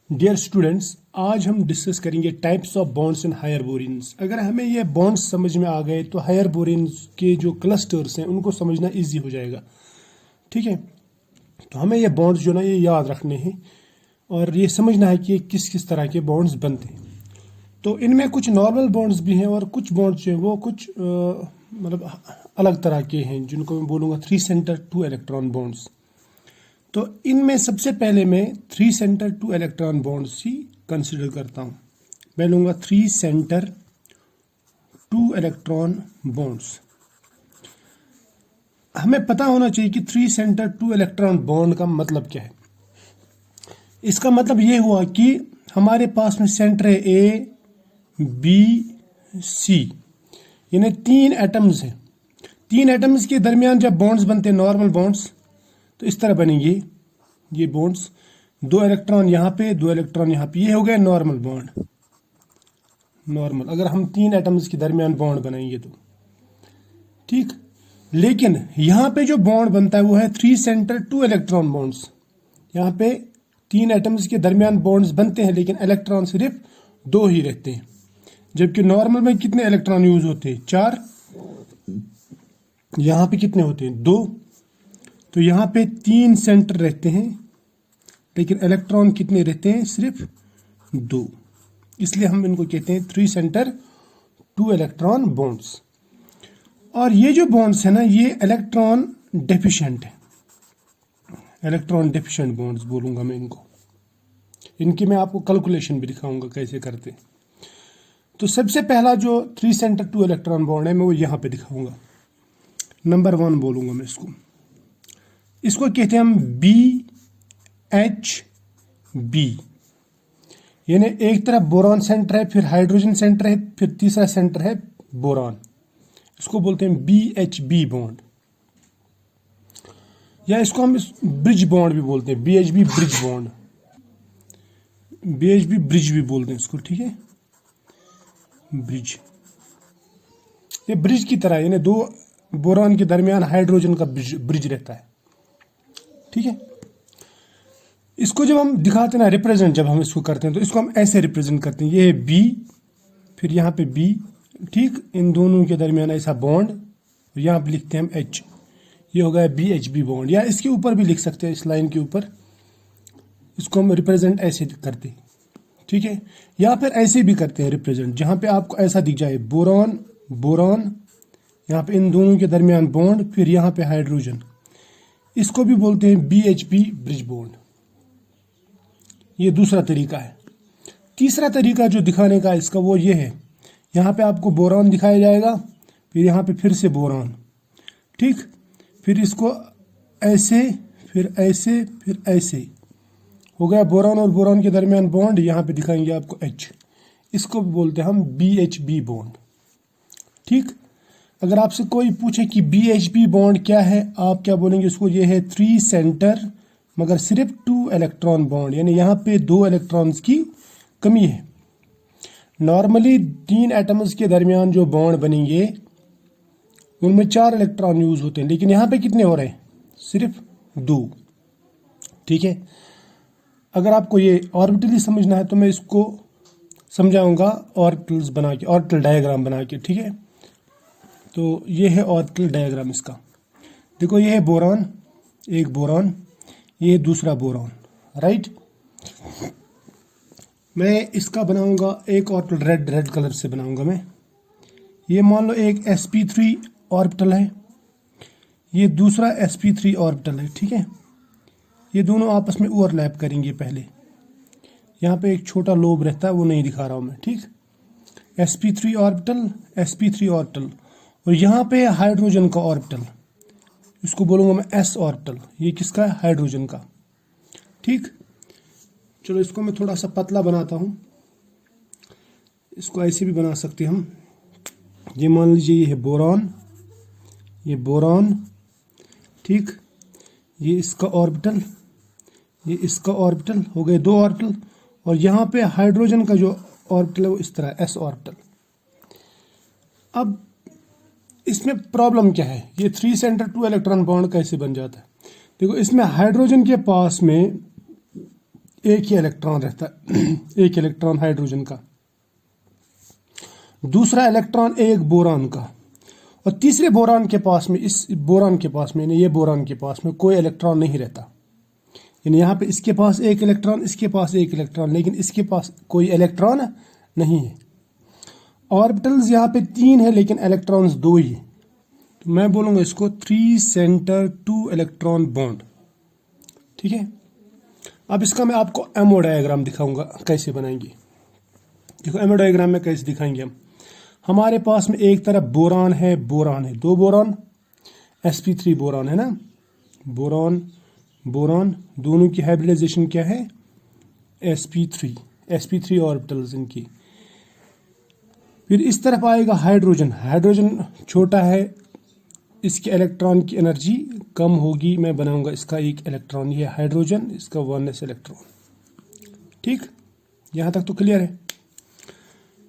Dear students, आज हम discuss करेंगे types of bonds in higher boranes. अगर हमें ये बॉन्ड्स समझ में आ गए तो हायर बोरीन्स के जो क्लस्टर्स हैं उनको समझना इजी हो जाएगा। ठीक है, तो हमें ये बॉन्ड्स जो ना ये याद रखने हैं और ये समझना है कि ये किस किस तरह के बॉन्ड्स बनते हैं। तो इनमें कुछ नॉर्मल बॉन्ड्स भी हैं और कुछ बॉन्ड्स जो हैं वो कुछ मतलब अलग तरह के हैं, जिनको मैं बोलूँगा 3 सेंटर 2 इलेक्ट्रॉन बॉन्ड्स। तो इनमें सबसे पहले मैं 3 सेंटर 2 इलेक्ट्रॉन बॉन्ड्स ही कंसिडर करता हूँ। मैं लूँगा 3 सेंटर 2 इलेक्ट्रॉन बॉन्ड्स। हमें पता होना चाहिए कि 3 सेंटर 2 इलेक्ट्रॉन बॉन्ड का मतलब क्या है। इसका मतलब ये हुआ कि हमारे पास में सेंटर है ए बी सी, यानी 3 एटम्स हैं। 3 एटम्स के दरमियान जब बॉन्ड्स बनते हैं नॉर्मल बॉन्ड्स, तो इस तरह बनेंगे ये बॉन्ड्स। 2 इलेक्ट्रॉन यहाँ पे, 2 इलेक्ट्रॉन यहाँ पे, ये हो गया नॉर्मल बॉन्ड। नॉर्मल अगर हम 3 एटम्स के दरमियान बॉन्ड बनाएंगे तो ठीक। लेकिन यहाँ पे जो बॉन्ड बनता है वो है 3 सेंटर 2 इलेक्ट्रॉन बॉन्ड्स। यहाँ पे 3 एटम्स के दरमियान बॉन्ड्स बनते हैं लेकिन इलेक्ट्रॉन सिर्फ 2 ही रहते हैं, जबकि नॉर्मल में कितने इलेक्ट्रॉन यूज होते हैं? 4। यहाँ पे कितने होते हैं? 2। तो यहाँ पे 3 सेंटर रहते हैं लेकिन इलेक्ट्रॉन कितने रहते हैं? सिर्फ 2। इसलिए हम इनको कहते हैं 3 सेंटर 2 इलेक्ट्रॉन बॉन्ड्स। और ये जो बॉन्ड्स है ना, ये इलेक्ट्रॉन डेफिशिएंट है। इलेक्ट्रॉन डेफिशिएंट बॉन्ड्स बोलूंगा मैं इनको। इनकी मैं आपको कैलकुलेशन भी दिखाऊंगा कैसे करते हैं। तो सबसे पहला जो 3 सेंटर 2 इलेक्ट्रॉन बॉन्ड है मैं वो यहाँ पे दिखाऊंगा। नंबर 1 बोलूंगा मैं इसको। इसको कहते हैं हम BHB, यानी एक तरफ बोरॉन सेंटर है, फिर हाइड्रोजन सेंटर है, फिर तीसरा सेंटर है बोरॉन। इसको बोलते हैं BHB बॉन्ड, या इसको हम ब्रिज बॉन्ड भी बोलते हैं, BHB bridge bond, BHB bridge भी बोलते हैं इसको। ठीक है, ब्रिज, ये ब्रिज की तरह, यानी 2 बोरॉन के दरमियान हाइड्रोजन का ब्रिज रहता है। ठीक है, इसको जब हम दिखाते हैं ना रिप्रेजेंट, जब हम इसको करते हैं तो इसको हम ऐसे रिप्रेजेंट करते हैं। ये है B, फिर यहाँ पे B, ठीक, इन दोनों के दरमियान ऐसा बॉन्ड, और यहाँ पे लिखते हैं हम H। ये हो गया BHB बॉन्ड, या इसके ऊपर भी लिख सकते हैं, इस लाइन के ऊपर इसको हम रिप्रेजेंट ऐसे करते हैं। ठीक है, या फिर ऐसे भी करते हैं रिप्रेजेंट, जहाँ पे आपको ऐसा दिख जाए बोरॉन बोरॉन, यहाँ पे इन दोनों के दरमियान बॉन्ड, फिर यहाँ पे हाइड्रोजन। इसको भी बोलते हैं BHB ब्रिज बॉन्ड। ये दूसरा तरीका है। तीसरा तरीका जो दिखाने का इसका वो ये है, यहाँ पे आपको बोरॉन दिखाया जाएगा, फिर यहाँ पे फिर से बोरॉन, ठीक, फिर इसको ऐसे, फिर ऐसे, फिर ऐसे हो गया बोरॉन और बोरॉन के दरमियान बॉन्ड। यहाँ पे दिखाएंगे आपको H, इसको भी बोलते हैं हम BHB बॉन्ड। ठीक, अगर आपसे कोई पूछे कि BHB बॉन्ड क्या है, आप क्या बोलेंगे उसको? ये है 3 सेंटर मगर सिर्फ 2 इलेक्ट्रॉन बॉन्ड, यानी यहाँ पे 2 इलेक्ट्रॉन्स की कमी है। नॉर्मली 3 एटम्स के दरमियान जो बॉन्ड बनेंगे उनमें 4 इलेक्ट्रॉन यूज होते हैं, लेकिन यहाँ पे कितने हो रहे हैं? सिर्फ 2। ठीक है, अगर आपको ये ऑर्बिटली समझना है तो मैं इसको समझाऊंगा ऑर्बिटल्स बना के, ऑर्बिटल डायग्राम बना के। ठीक है, तो ये है ऑर्बिटल डायग्राम इसका। देखो, ये है बोरॉन, एक बोरॉन, ये दूसरा बोरॉन, राइट। मैं इसका बनाऊंगा एक ऑर्बिटल रेड कलर से बनाऊंगा मैं। ये मान लो एक sp3 ऑर्बिटल है, ये दूसरा sp3 ऑर्बिटल है। ठीक है, ये दोनों आपस में ओवरलैप करेंगे पहले। यहाँ पे एक छोटा लोब रहता है, वो नहीं दिखा रहा हूँ मैं। ठीक, sp3 ऑर्बिटल, sp3 ऑर्बिटल, और यहाँ पे हाइड्रोजन का ऑर्बिटल, इसको बोलूँगा मैं s ऑर्बिटल। ये किसका है? हाइड्रोजन का। ठीक, चलो इसको मैं थोड़ा सा पतला बनाता हूँ। इसको ऐसे भी बना सकते हैं हम। ये मान लीजिए ये है बोरॉन, ये बोरॉन, ठीक, ये इसका ऑर्बिटल, ये इसका ऑर्बिटल, हो गए 2 ऑर्बिटल, और यहाँ पे हाइड्रोजन का जो ऑर्बिटल है वो इस तरह s ऑर्बिटल। अब इसमें प्रॉब्लम क्या है? ये 3 सेंटर 2 इलेक्ट्रॉन बॉन्ड कैसे बन जाता है? देखो, इसमें हाइड्रोजन के पास में एक ही इलेक्ट्रॉन रहता है, एक इलेक्ट्रॉन हाइड्रोजन का, दूसरा इलेक्ट्रॉन एक बोरान का, और तीसरे बोरान के पास में, इस बोरान के पास में, यानी ये बोरान के पास में कोई इलेक्ट्रॉन नहीं रहता। यानी यहाँ पे इसके पास एक इलेक्ट्रॉन, इसके पास एक इलेक्ट्रॉन, लेकिन इसके पास कोई इलेक्ट्रॉन नहीं है। ऑर्बिटल्स यहाँ पे 3 है लेकिन इलेक्ट्रॉन्स 2 ही है, तो मैं बोलूँगा इसको 3 सेंटर 2 इलेक्ट्रॉन बॉन्ड। ठीक है, अब इसका मैं आपको एमओ डायग्राम दिखाऊंगा कैसे बनाएंगे। देखो एमओ डायग्राम में कैसे दिखाएंगे हम। हमारे पास में एक तरफ बोरान है, दो बोरान, sp3 बोरान है ना, बोरान बोरान, दोनों की हाइब्रिडाइजेशन क्या है, sp3 ऑर्बिटल्स इनकी। फिर इस तरफ आएगा हाइड्रोजन, हाइड्रोजन छोटा है, इसके इलेक्ट्रॉन की एनर्जी कम होगी, मैं बनाऊंगा इसका एक इलेक्ट्रॉन, ये हाइड्रोजन, इसका 1s इलेक्ट्रॉन। ठीक, यहां तक तो क्लियर है।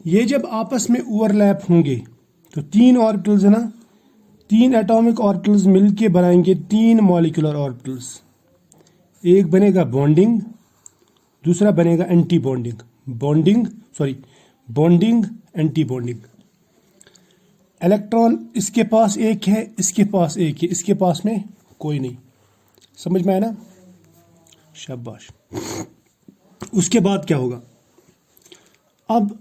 ये जब आपस में ओवरलैप होंगे तो 3 ऑर्बिटल्स है ना, 3 एटॉमिक ऑर्बिटल्स मिलके बनाएंगे 3 मॉलिक्यूलर ऑर्बिटल्स। एक बनेगा बॉन्डिंग, दूसरा बनेगा anti bonding, bonding anti bonding. Electron इसके पास एक है, इसके पास एक है, इसके पास में कोई नहीं। समझ में आया ना, शाबाश। उसके बाद क्या होगा, अब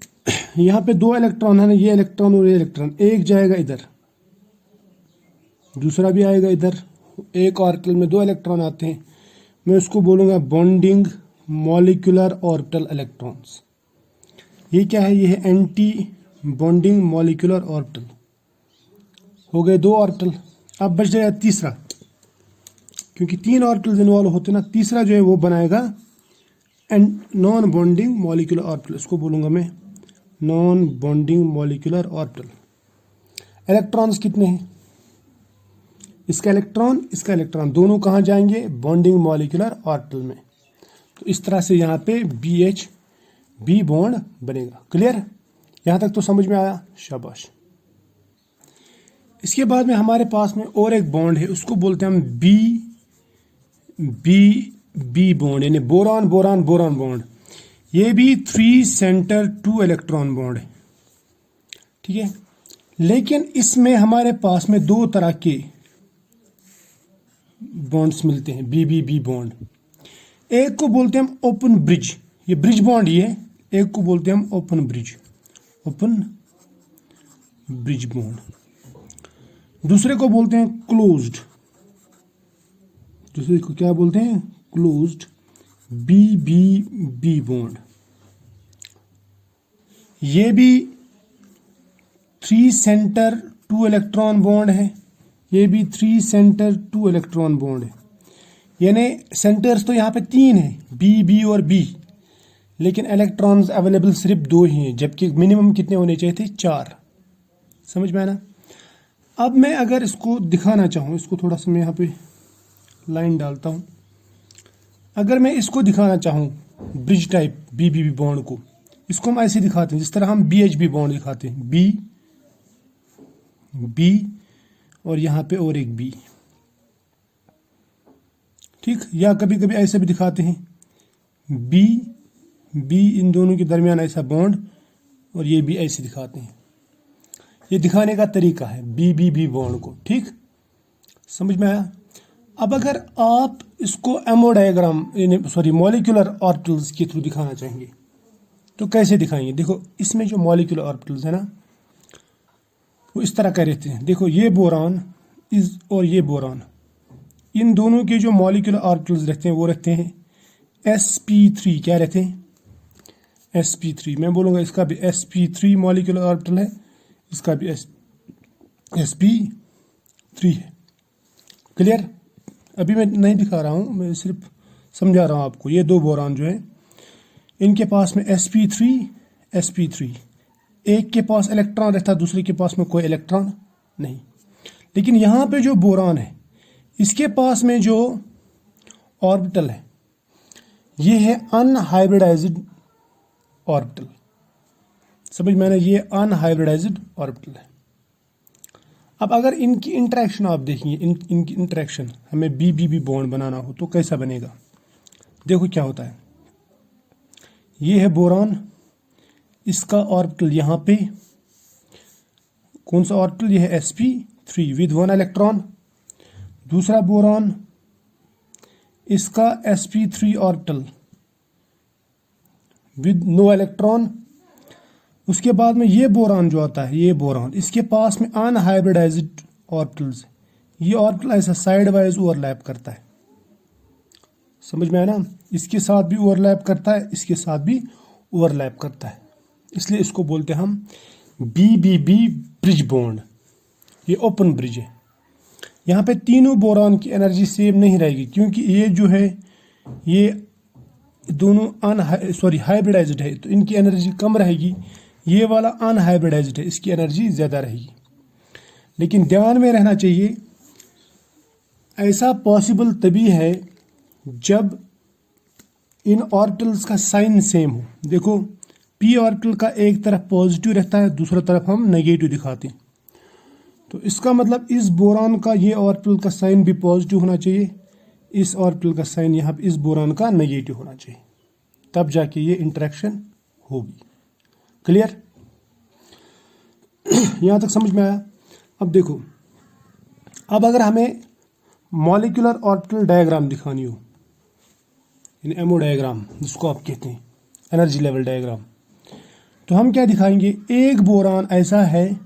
यहाँ पे 2 इलेक्ट्रॉन है ना, ये इलेक्ट्रॉन और ये इलेक्ट्रॉन, एक जाएगा इधर, दूसरा भी आएगा इधर। एक ऑर्बिटल में 2 इलेक्ट्रॉन आते हैं, मैं उसको बोलूँगा बॉन्डिंग मॉलिक्यूलर ऑर्बिटल इलेक्ट्रॉन्स। ये क्या है, ये है एंटी बॉन्डिंग मॉलिक्यूलर ऑर्बिटल। हो गए 2 ऑर्बिटल। अब बच जाएगा तीसरा, क्योंकि 3 ऑर्बिटल्स इन्वॉल्व होते हैं ना, तीसरा जो है वो बनाएगा नॉन बॉन्डिंग मॉलिक्यूलर ऑर्बिटल। इसको बोलूँगा मैं non bonding molecular orbital. Electrons कितने हैं, इसका इलेक्ट्रॉन दोनों कहाँ जाएंगे, बॉन्डिंग मॉलिक्यूलर ऑर्बिटल में। तो इस तरह से यहाँ पे BH बॉन्ड बनेगा। क्लियर, यहाँ तक तो समझ में आया, शाबाश। इसके बाद में हमारे पास में और एक बॉन्ड है, उसको बोलते हैं हम बी बॉन्ड, यानी बोरान बॉन्ड। ये भी 3 सेंटर 2 इलेक्ट्रॉन बॉन्ड है। ठीक है, लेकिन इसमें हमारे पास में 2 तरह के बॉन्ड्स मिलते हैं, बी बॉन्ड। एक को बोलते हैं हम ओपन ब्रिज, ये ब्रिज बॉन्ड ही है। एक को बोलते हैं हम ओपन ब्रिज बॉन्ड। दूसरे को बोलते हैं क्लोज्ड, दूसरे को क्या बोलते हैं, क्लोज्ड बी बॉन्ड। ये भी 3 सेंटर 2 इलेक्ट्रॉन बॉन्ड है, ये भी 3 सेंटर 2 इलेक्ट्रॉन बॉन्ड है। यानी सेंटर्स तो यहाँ पे 3 है, बी और बी, लेकिन इलेक्ट्रॉन्स अवेलेबल सिर्फ 2 ही हैं, जबकि मिनिमम कितने होने चाहिए थे, 4। समझ में आया ना। अब मैं अगर इसको दिखाना चाहूँ, इसको थोड़ा सा मैं यहाँ पे लाइन डालता हूँ। अगर मैं इसको दिखाना चाहूँ ब्रिज टाइप बी बॉन्ड को, इसको हम ऐसे दिखाते हैं जिस तरह हम BH बॉन्ड दिखाते हैं, बी और यहाँ पे और एक बी। ठीक, या कभी कभी ऐसे भी दिखाते हैं बी इन दोनों के दरमियान ऐसा बॉन्ड, और ये भी ऐसे दिखाते हैं। ये दिखाने का तरीका है बी बॉन्ड को। ठीक, समझ में आया। अब अगर आप इसको एमओ डायग्राम मॉलिक्यूलर ऑर्बिटल्स के थ्रू दिखाना चाहेंगे तो कैसे दिखाएंगे। देखो इसमें जो मॉलिक्यूलर ऑर्बिटल्स है ना, वो इस तरह का रहते हैं। देखो ये बोरान और ये बोरान, इन दोनों के जो मॉलिक्यूलर ऑर्बिटल्स रहते हैं वो रहते हैं sp3। क्या रहते हैं, sp3। मैं बोलूँगा इसका भी sp3 मॉलिक्यूलर ऑर्बिटल है, इसका भी sp3 है। क्लियर, अभी मैं नहीं दिखा रहा हूँ, मैं सिर्फ समझा रहा हूँ आपको। ये 2 बोरान जो है, इनके पास में sp3, एक के पास इलेक्ट्रॉन रहता है, दूसरे के पास में कोई इलेक्ट्रॉन नहीं। लेकिन यहाँ पे जो बोरान है, इसके पास में जो ऑर्बिटल है, ये है अनहाइब्रिडाइज्ड ऑर्बिटल। समझ में आया, ये अनहाइब्रिडाइज्ड ऑर्बिटल है। अब अगर इनकी इंटरेक्शन आप देखेंगे, इनकी इंटरेक्शन, हमें बी बॉन्ड बनाना हो तो कैसा बनेगा। देखो क्या होता है, ये है बोरॉन, इसका ऑर्बिटल यहाँ पे, कौन सा ऑर्बिटल, ये है sp3 विद 1 इलेक्ट्रॉन। दूसरा बोरॉन, इसका sp3 orbital with no electron. उसके बाद में ये बोरॉन जो आता है, ये बोरॉन, इसके पास में अनहाइब्रिडाइज्ड ऑर्बिटल्स, ये ऑर्बिटल ऐसा साइड वाइज ओवरलैप करता है, समझ में आया ना, इसके साथ भी ओवरलैप करता है, इसके साथ भी ओवरलैप करता है, इसलिए इसको बोलते हैं हम BBB ब्रिज बॉन्ड। ये ओपन ब्रिज है। यहाँ पे तीनों बोरॉन की एनर्जी सेम नहीं रहेगी, क्योंकि ये जो है ये दोनों हाइब्रिडाइज्ड है, तो इनकी एनर्जी कम रहेगी। ये वाला अनहाइब्रिडाइज्ड है, इसकी एनर्जी ज़्यादा रहेगी। लेकिन ध्यान में रहना चाहिए, ऐसा पॉसिबल तभी है जब इन ऑर्बिटल्स का साइन सेम हो। देखो p ऑर्बिटल का एक तरफ पॉजिटिव रहता है, दूसरा तरफ हम नेगेटिव दिखाते हैं, तो इसका मतलब इस बोरॉन का ये ऑर्बिटल का साइन भी पॉजिटिव होना चाहिए, इस ऑर्बिटल का साइन यहाँ पे इस बोरॉन का नेगेटिव होना चाहिए, तब जाके ये इंटरेक्शन होगी। क्लियर? यहाँ तक समझ में आया? अब देखो, अब अगर हमें मॉलिक्यूलर ऑर्बिटल डायग्राम दिखानी हो, यानी एमओ डायग्राम जिसको आप कहते हैं, एनर्जी लेवल डायग्राम, तो हम क्या दिखाएंगे, एक बोरॉन ऐसा है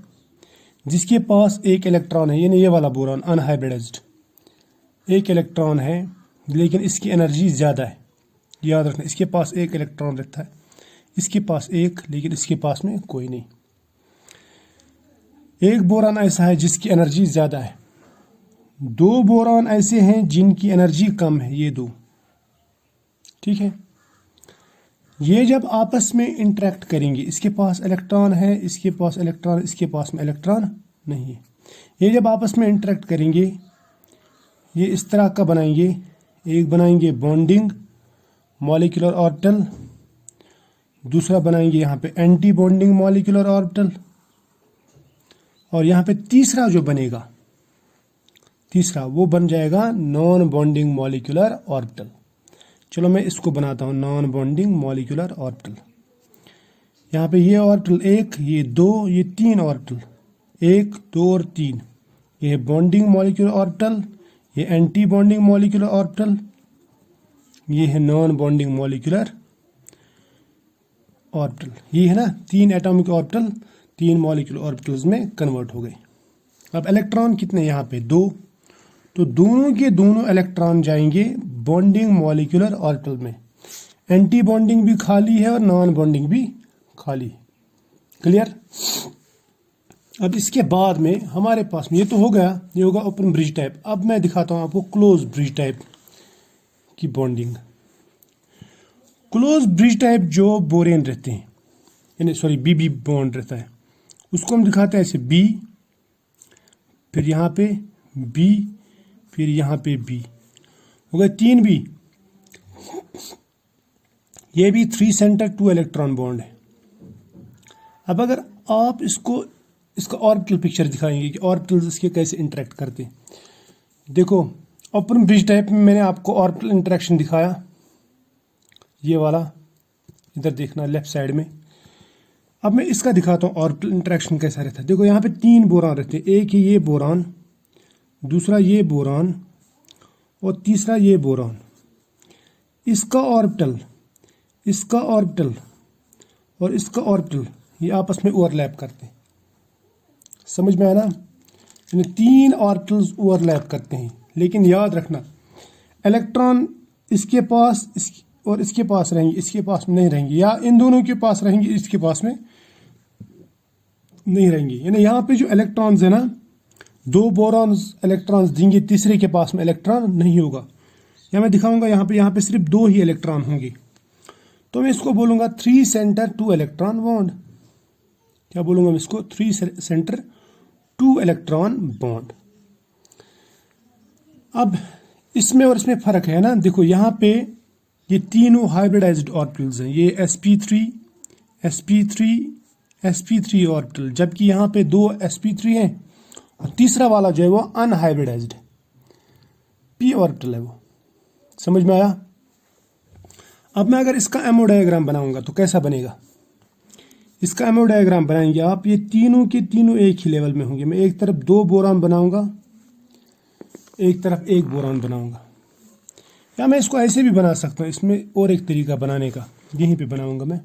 जिसके पास एक इलेक्ट्रॉन है, यानी ये वाला बोरॉन अनहाइब्रिडाइज्ड, एक इलेक्ट्रॉन है लेकिन इसकी एनर्जी ज़्यादा है। याद रखना, इसके पास एक इलेक्ट्रॉन रहता है, इसके पास एक, लेकिन इसके पास में कोई नहीं। एक बोरॉन ऐसा है जिसकी एनर्जी ज़्यादा है, दो बोरॉन ऐसे हैं जिनकी एनर्जी कम है, ये दो, ठीक है। ये जब आपस में इंटरेक्ट करेंगे, इसके पास इलेक्ट्रॉन है, इसके पास इलेक्ट्रॉन, इसके पास में इलेक्ट्रॉन नहीं है, ये जब आपस में इंटरेक्ट करेंगे, ये इस तरह का बनाएंगे, एक बनाएंगे बॉन्डिंग मॉलिक्यूलर ऑर्बिटल, दूसरा बनाएंगे यहाँ पे एंटी बॉन्डिंग मॉलिक्यूलर ऑर्बिटल, और यहाँ पे तीसरा जो बनेगा, तीसरा वो बन जाएगा नॉन बॉन्डिंग मॉलिक्यूलर ऑर्बिटल। चलो मैं इसको बनाता हूँ नॉन बॉन्डिंग मॉलिक्यूलर ऑर्बिटल। यहाँ पे ये ऑर्बिटल एक, ये दो, ये तीन ऑर्बिटल, एक, दो और तीन, ये है बॉन्डिंग मॉलिक्यूलर ऑर्बिटल, ये एंटी बॉन्डिंग मॉलिक्यूलर ऑर्बिटल, ये है नॉन बॉन्डिंग मॉलिक्यूलर ऑर्बिटल। ये है ना तीन एटॉमिक ऑर्बिटल, तीन मॉलिक्यूलर ऑर्बिटल्स में कन्वर्ट हो गए। अब इलेक्ट्रॉन कितने यहाँ पे, दो, तो दोनों के दोनों इलेक्ट्रॉन जाएंगे बॉन्डिंग मॉलिक्यूलर ऑर्बिटल में, एंटी बॉन्डिंग भी खाली है और नॉन बॉन्डिंग भी खाली है। क्लियर? अब इसके बाद में हमारे पास में ये तो हो गया, ये होगा ओपन ब्रिज टाइप। अब मैं दिखाता हूँ आपको क्लोज ब्रिज टाइप की बॉन्डिंग। क्लोज ब्रिज टाइप जो बोरेन रहते हैं, यानी सॉरी BB बॉन्ड रहता है, उसको हम दिखाते हैं ऐसे B, फिर यहाँ पे B, फिर यहाँ पे B, हो गए 3 B। ये भी 3 सेंटर 2 इलेक्ट्रॉन बॉन्ड है। अब अगर आप इसको, इसका ऑर्बिटल पिक्चर दिखाएंगे कि ऑर्बिटल्स इसके कैसे इंटरेक्ट करते हैं। देखो ओपन ब्रिज टाइप में मैंने आपको ऑर्बिटल इंटरेक्शन दिखाया, ये वाला इधर देखना लेफ्ट साइड में। अब मैं इसका दिखाता हूँ ऑर्बिटल इंटरेक्शन कैसा रहता है। देखो यहाँ पे 3 बोरॉन रहते हैं, एक ही ये बोरॉन, दूसरा ये बोरॉन और तीसरा ये बोरॉन। इसका ऑर्बिटल, इसका ऑर्बिटल और इसका ऑर्बिटल ये आपस में ओवरलैप करते हैं, समझ में आया ना? यानी 3 ऑर्बिटल्स ओवरलैप करते हैं। लेकिन याद रखना, इलेक्ट्रॉन इसके पास और इसके पास रहेंगे, इसके पास में नहीं रहेंगे, या इन दोनों के पास रहेंगे, इसके पास में नहीं रहेंगे। यानी यहाँ पे जो इलेक्ट्रॉन्स है ना, 2 बोरॉन्स इलेक्ट्रॉन्स देंगे, तीसरे के पास में इलेक्ट्रॉन नहीं होगा। या मैं दिखाऊंगा यहाँ पे सिर्फ 2 ही इलेक्ट्रॉन होंगे, तो मैं इसको बोलूंगा 3 सेंटर 2 इलेक्ट्रॉन बॉन्ड। क्या बोलूंगा मैं इसको? 3 सेंटर 2 इलेक्ट्रॉन बॉन्ड। अब इसमें और इसमें फर्क है ना। देखो यहाँ पे ये तीनों हाइब्रिडाइज्ड ऑर्बिटल्स हैं, ये sp3 sp3 sp3 ऑर्बिटल, जबकि यहाँ पे 2 sp3 हैं और तीसरा वाला जो है वो अनहाइब्रिडाइज्ड p ऑर्बिटल है वो। समझ में आया? अब मैं अगर इसका एमओ डायग्राम बनाऊंगा तो कैसा बनेगा? इसका एमओ डायग्राम बनाएंगे आप, ये तीनों के तीनों एक ही लेवल में होंगे। मैं एक तरफ 2 बोरॉन बनाऊंगा, एक तरफ 1 बोरॉन बनाऊंगा, या मैं इसको ऐसे भी बना सकता हूँ। इसमें और एक तरीका बनाने का, यहीं पे बनाऊंगा मैं।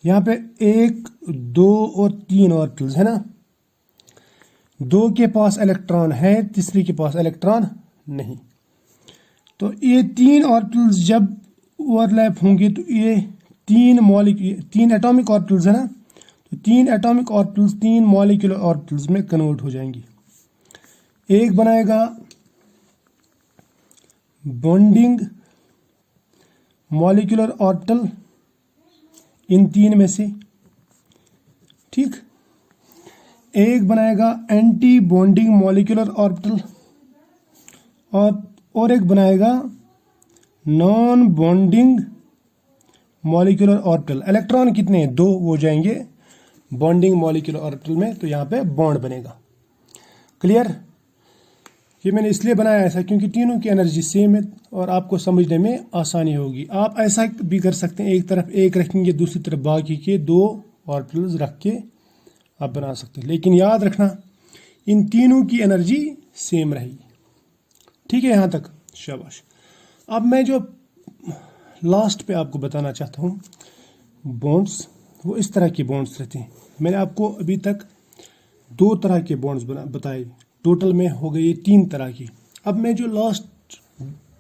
यहाँ पे 1, 2 और 3 ऑर्बिटल्स है ना। 2 के पास इलेक्ट्रॉन है, तीसरे के पास इलेक्ट्रॉन नहीं। तो ये 3 ऑर्बिटल्स जब ओवरलैप होंगे तो ये 3 एटॉमिक ऑर्बिटल्स है ना, तो 3 एटॉमिक ऑर्बिटल्स 3 मॉलिक्यूलर ऑर्बिटल्स में कन्वर्ट हो जाएंगी। एक बनाएगा बॉन्डिंग मॉलिक्यूलर ऑर्बिटल इन 3 में से, ठीक। एक बनाएगा एंटी बॉन्डिंग मॉलिक्यूलर ऑर्बिटल, और एक बनाएगा non bonding molecular orbital. Electron कितने हैं? 2, वो जाएंगे बॉन्डिंग मॉलिक्यूलर ऑर्बिटल में, तो यहाँ पे बॉन्ड बनेगा। क्लियर? ये मैंने इसलिए बनाया ऐसा क्योंकि तीनों की एनर्जी सेम है और आपको समझने में आसानी होगी। आप ऐसा भी कर सकते हैं, एक तरफ 1 रखेंगे, दूसरी तरफ बाकी के 2 ऑर्बिटल्स रख के आप बना सकते हैं। लेकिन याद रखना इन तीनों की एनर्जी सेम रहेगी। ठीक है, यहाँ तक शाबाश। अब मैं जो लास्ट पे आपको बताना चाहता हूँ बॉन्ड्स, वो इस तरह के बॉन्ड्स रहते हैं। मैंने आपको अभी तक 2 तरह के बॉन्ड्स बताए, टोटल में हो गए 3 तरह की। अब मैं जो लास्ट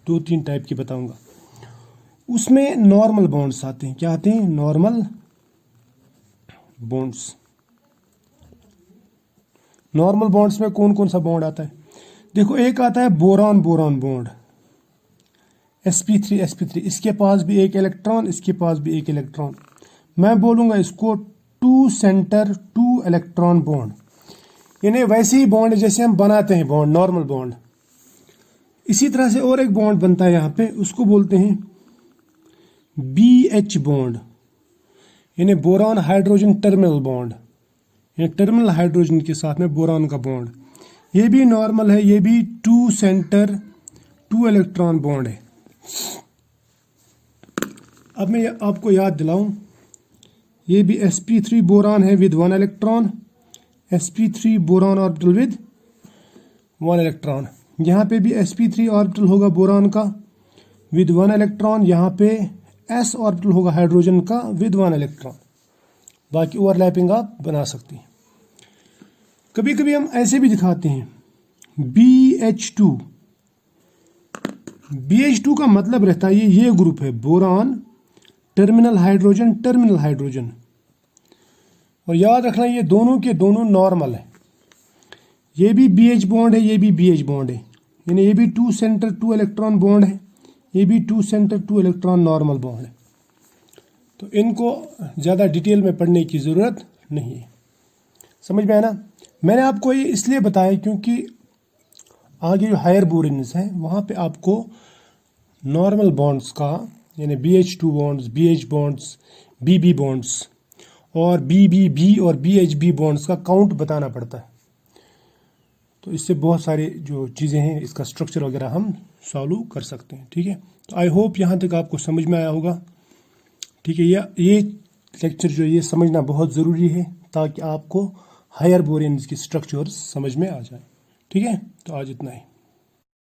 2-3 टाइप की बताऊंगा उसमें नॉर्मल बॉन्ड्स आते हैं। क्या आते हैं? Normal bonds. नॉर्मल बॉन्ड्स में कौन कौन सा बॉन्ड आता है? देखो, एक आता है boron boron bond, sp3 sp3। इसके पास भी 1 इलेक्ट्रॉन, इसके पास भी 1 इलेक्ट्रॉन। मैं बोलूंगा इसको 2 सेंटर 2 इलेक्ट्रॉन बॉन्ड। यानी वैसे ही बॉन्ड जैसे हम बनाते हैं बॉन्ड, नॉर्मल बॉन्ड। इसी तरह से और एक बॉन्ड बनता है यहाँ पे, उसको बोलते हैं BH बॉन्ड, यानी बोरॉन हाइड्रोजन टर्मिनल बॉन्ड। यानी टर्मिनल हाइड्रोजन के साथ में बोरॉन का बॉन्ड। ये भी नॉर्मल है, ये भी 2 सेंटर 2 इलेक्ट्रॉन बॉन्ड है। अब मैं आपको याद दिलाऊं, ये भी sp3 बोरॉन है with 1 electron, sp3 boron orbital with 1 electron. यहाँ पे भी sp3 ऑर्बिटल होगा बोरॉन का विद 1 इलेक्ट्रॉन। यहाँ पे s ऑर्बिटल होगा हाइड्रोजन का विद 1 इलेक्ट्रॉन। बाकी ओवरलैपिंग आप बना सकते हैं। कभी कभी हम ऐसे भी दिखाते हैं BH2। BH2 का मतलब रहता है ये ग्रुप है boron terminal hydrogen terminal hydrogen. और याद रखना ये दोनों के दोनों नॉर्मल है। ये भी BH बॉन्ड है, ये भी BH बॉन्ड है, यानी ये भी 2 सेंटर 2 इलेक्ट्रॉन बॉन्ड है, ये भी 2 सेंटर 2 इलेक्ट्रॉन नॉर्मल बॉन्ड है। तो इनको ज़्यादा डिटेल में पढ़ने की ज़रूरत नहीं है। समझ में आया ना? मैंने आपको ये इसलिए बताया क्योंकि आगे जो हायर बोरिन्स हैं वहाँ पे आपको नॉर्मल बॉन्ड्स का, यानी BH2 bonds, BH bonds, BB bonds और BBB और BHB बॉन्ड्स का काउंट बताना पड़ता है। तो इससे बहुत सारे जो चीज़ें हैं, इसका स्ट्रक्चर वगैरह हम सॉल्व कर सकते हैं। ठीक है, तो आई होप यहाँ तक आपको समझ में आया होगा। ठीक है, ये लेक्चर जो ये समझना बहुत ज़रूरी है ताकि आपको हायर बोरिन्स की स्ट्रक्चर्स समझ में आ जाए। ठीक है, तो आज इतना ही।